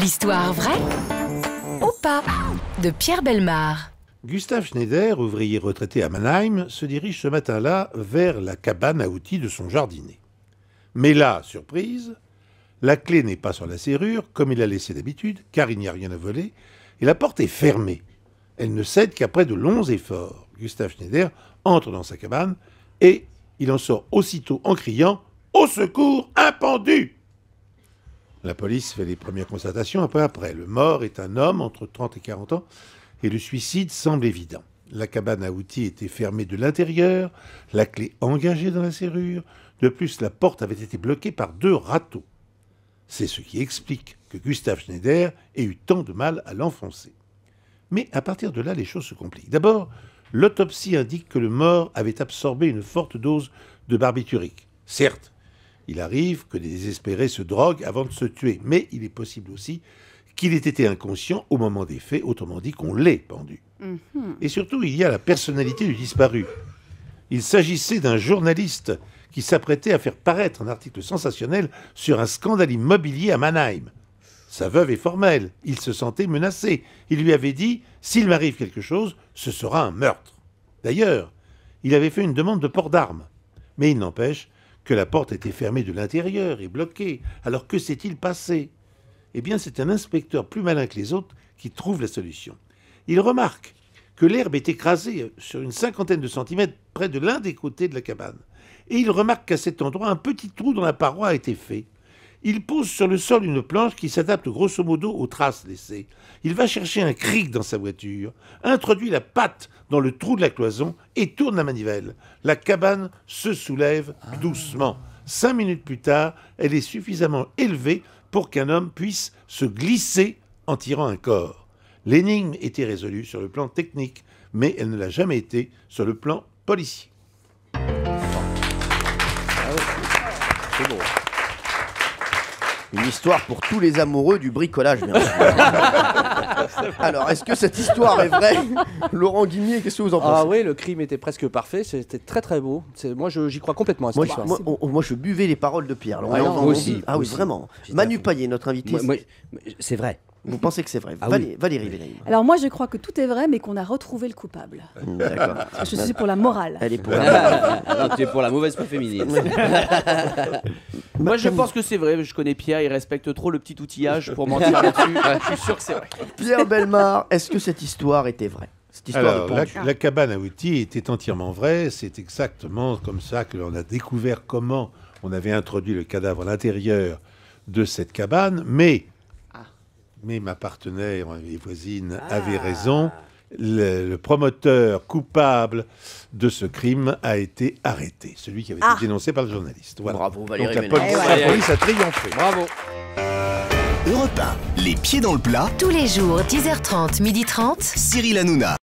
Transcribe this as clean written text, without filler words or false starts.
L'histoire vraie ou pas de Pierre Bellemare. Gustave Schneider, ouvrier retraité à Mannheim, se dirige ce matin-là vers la cabane à outils de son jardinier. Mais là, surprise, la clé n'est pas sur la serrure, comme il l'a laissé d'habitude, car il n'y a rien à voler, et la porte est fermée. Elle ne cède qu'après de longs efforts. Gustave Schneider entre dans sa cabane et il en sort aussitôt en criant « Au secours, un pendu !» La police fait les premières constatations un peu après. Le mort est un homme entre 30 et 40 ans et le suicide semble évident. La cabane à outils était fermée de l'intérieur, la clé engagée dans la serrure. De plus, la porte avait été bloquée par 2 râteaux. C'est ce qui explique que Gustave Schneider ait eu tant de mal à l'enfoncer. Mais à partir de là, les choses se compliquent. D'abord, l'autopsie indique que le mort avait absorbé une forte dose de barbiturique. Certes, il arrive que des désespérés se droguent avant de se tuer, mais il est possible aussi qu'il ait été inconscient au moment des faits, autrement dit qu'on l'ait pendu. Et surtout, il y a la personnalité du disparu. Il s'agissait d'un journaliste qui s'apprêtait à faire paraître un article sensationnel sur un scandale immobilier à Mannheim. Sa veuve est formelle, il se sentait menacé. Il lui avait dit « S'il m'arrive quelque chose, ce sera un meurtre ». D'ailleurs, il avait fait une demande de port d'armes. Mais il n'empêche que la porte était fermée de l'intérieur et bloquée. Alors que s'est-il passé ? Eh bien, c'est un inspecteur plus malin que les autres qui trouve la solution. Il remarque que l'herbe est écrasée sur une 50aine de centimètres près de l'un des côtés de la cabane. Et il remarque qu'à cet endroit, un petit trou dans la paroi a été fait. Il pose sur le sol une planche qui s'adapte grosso modo aux traces laissées. Il va chercher un cric dans sa voiture, introduit la patte dans le trou de la cloison et tourne la manivelle. La cabane se soulève doucement. 5 minutes plus tard, elle est suffisamment élevée pour qu'un homme puisse se glisser en tirant un corps. L'énigme était résolue sur le plan technique, mais elle ne l'a jamais été sur le plan policier. C'est beau. Une histoire pour tous les amoureux du bricolage, bien sûr. Alors, est-ce que cette histoire est vraie? Laurent Guimier, qu'est-ce que vous en pensez? Ah oui, le crime était presque parfait, c'était très très beau. Moi, j'y crois complètement à cette histoire. Moi, je buvais les paroles de Pierre. Ah non, moi aussi. Ah oui, vraiment. Manu Payet, notre invité. C'est vrai. Vous pensez que c'est vrai? Ah Valérie Venaïm. Alors moi je crois que tout est vrai mais qu'on a retrouvé le coupable. D'accord. Je suis pour la morale. Elle est pour la... Non, tu es pour la mauvaise foi féminine. Moi, je pense que c'est vrai. Je connais Pierre, il respecte trop le petit outillage pour mentir là-dessus. Je suis sûr que c'est vrai. Pierre Bellemare, est-ce que cette histoire était vraie? Cette histoire Alors, la cabane à outils était entièrement vraie. C'est exactement comme ça que l'on a découvert comment on avait introduit le cadavre à l'intérieur de cette cabane. Mais ma partenaire et voisine avait raison. Le promoteur coupable de ce crime a été arrêté. Celui qui avait été dénoncé par le journaliste. Voilà. Bravo Valérie Donc la police a triomphé. Bravo. Europe 1, les pieds dans le plat. Tous les jours, 10h30, 12h30. Cyril Hanouna.